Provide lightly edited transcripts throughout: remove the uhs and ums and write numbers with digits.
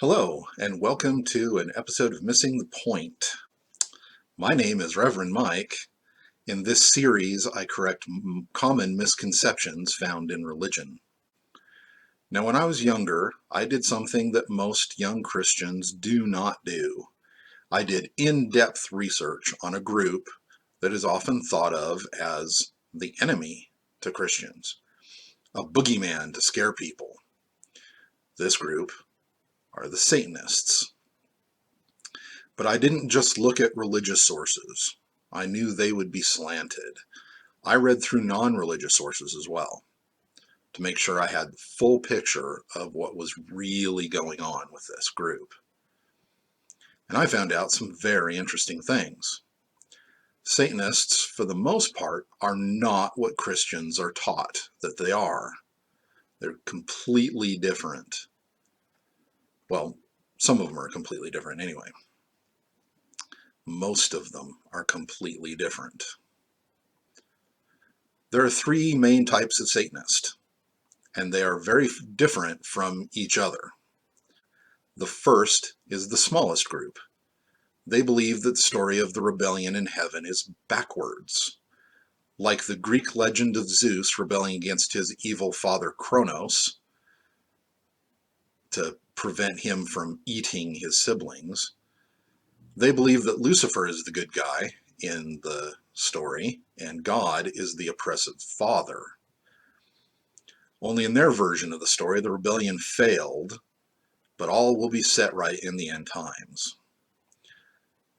Hello, and welcome to an episode of Missing the Point. My name is Reverend Mike. In this series, I correct common misconceptions found in religion. Now, when I was younger, I did something that most young Christians do not do. I did in-depth research on a group that is often thought of as the enemy to Christians, a boogeyman to scare people. This group are the Satanists. But I didn't just look at religious sources. I knew they would be slanted. I read through non-religious sources as well to make sure I had the full picture of what was really going on with this group. And I found out some very interesting things. Satanists, for the most part, are not what Christians are taught that they are. They're completely different. Well, some of them are completely different anyway. Most of them are completely different. There are three main types of Satanist, and they are very different from each other. The first is the smallest group. They believe that the story of the rebellion in heaven is backwards. Like the Greek legend of Zeus rebelling against his evil father Kronos to prevent him from eating his siblings, they believe that Lucifer is the good guy in the story, and God is the oppressive father. Only in their version of the story, the rebellion failed, but all will be set right in the end times.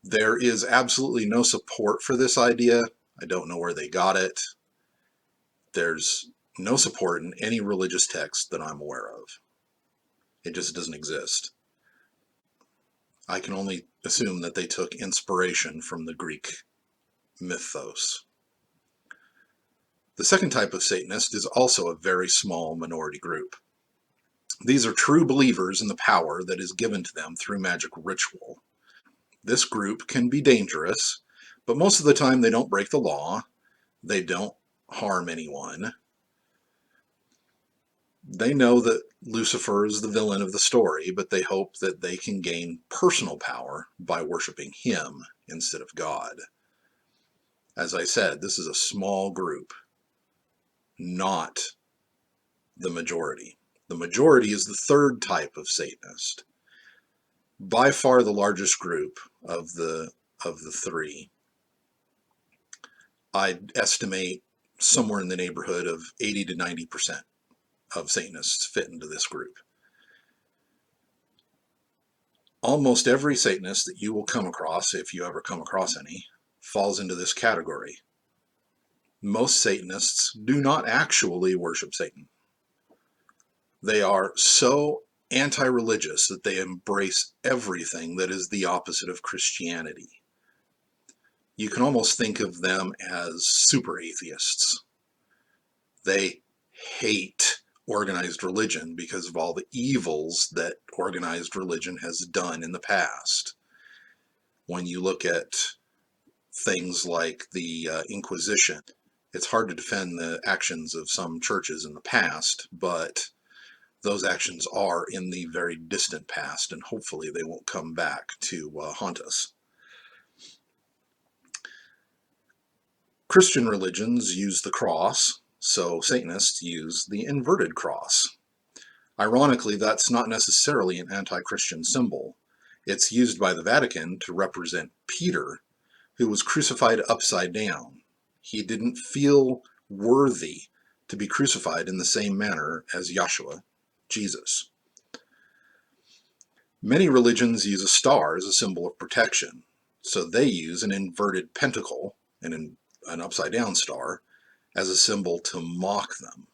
There is absolutely no support for this idea. I don't know where they got it. There's no support in any religious text that I'm aware of. It just doesn't exist. I can only assume that they took inspiration from the Greek mythos. The second type of Satanist is also a very small minority group. These are true believers in the power that is given to them through magic ritual. This group can be dangerous, but most of the time they don't break the law, they don't harm anyone. They know that Lucifer is the villain of the story, but they hope that they can gain personal power by worshiping him instead of God. As I said, this is a small group, not the majority. The majority is the third type of Satanist. By far the largest group of the three. I'd estimate somewhere in the neighborhood of 80 to 90% of Satanists fit into this group. Almost every Satanist that you will come across, if you ever come across any, falls into this category. Most Satanists do not actually worship Satan. They are so anti-religious that they embrace everything that is the opposite of Christianity. You can almost think of them as super atheists. They hate organized religion because of all the evils that organized religion has done in the past. When you look at things like the Inquisition, it's hard to defend the actions of some churches in the past, but those actions are in the very distant past, and hopefully they won't come back to haunt us. Christian religions use the cross, so Satanists use the inverted cross. Ironically, that's not necessarily an anti-Christian symbol. It's used by the Vatican to represent Peter, who was crucified upside down. He didn't feel worthy to be crucified in the same manner as Yahshua, Jesus. Many religions use a star as a symbol of protection, so they use an inverted pentacle, an upside down star, as a symbol to mock them.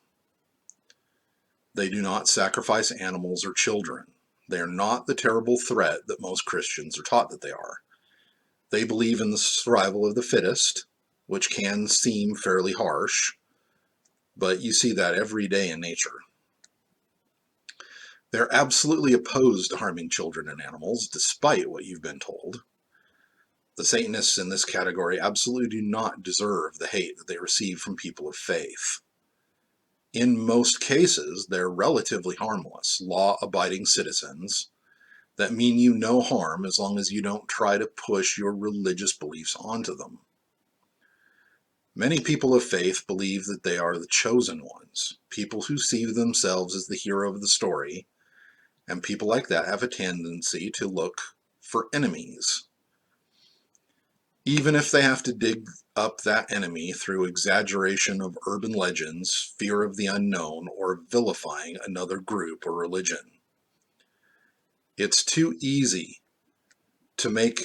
They do not sacrifice animals or children. They are not the terrible threat that most Christians are taught that they are. They believe in the survival of the fittest, which can seem fairly harsh, but you see that every day in nature. They're absolutely opposed to harming children and animals, despite what you've been told. The Satanists in this category absolutely do not deserve the hate that they receive from people of faith. In most cases, they're relatively harmless, law-abiding citizens that mean you no harm as long as you don't try to push your religious beliefs onto them. Many people of faith believe that they are the chosen ones, people who see themselves as the hero of the story, and people like that have a tendency to look for enemies, even if they have to dig up that enemy through exaggeration of urban legends, fear of the unknown, or vilifying another group or religion. It's too easy to make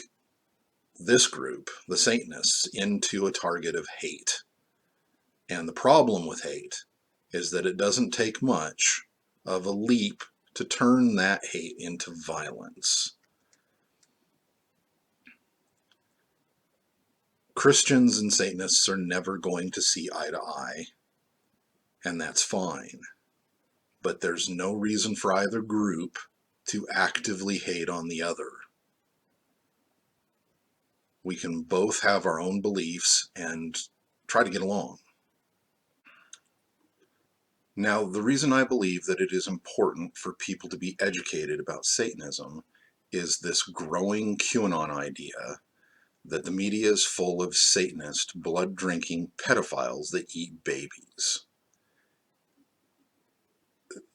this group, the Satanists, into a target of hate. And the problem with hate is that it doesn't take much of a leap to turn that hate into violence. Christians and Satanists are never going to see eye to eye, and that's fine. But there's no reason for either group to actively hate on the other. We can both have our own beliefs and try to get along. Now, the reason I believe that it is important for people to be educated about Satanism is this growing QAnon idea that the media is full of Satanist, blood-drinking pedophiles that eat babies.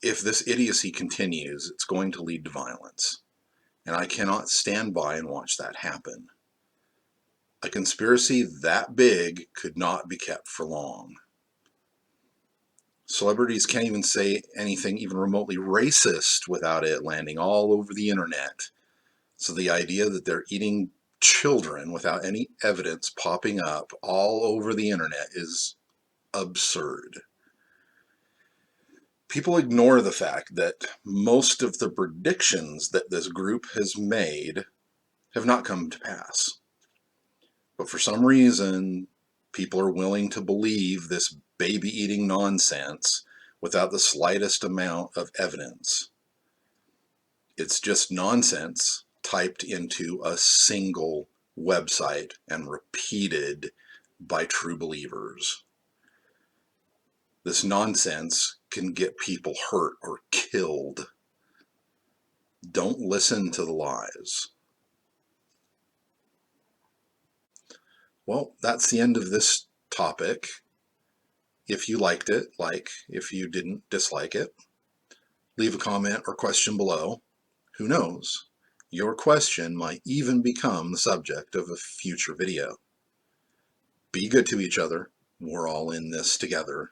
If this idiocy continues, it's going to lead to violence, and I cannot stand by and watch that happen. A conspiracy that big could not be kept for long. Celebrities can't even say anything even remotely racist without it landing all over the internet. So the idea that they're eating children without any evidence popping up all over the internet is absurd. People ignore the fact that most of the predictions that this group has made have not come to pass. But for some reason, people are willing to believe this baby-eating nonsense without the slightest amount of evidence. It's just nonsense typed into a single website and repeated by true believers. This nonsense can get people hurt or killed. Don't listen to the lies. Well, that's the end of this topic. If you liked it, like. If you didn't, dislike it. Leave a comment or question below. Who knows? Your question might even become the subject of a future video. Be good to each other. We're all in this together.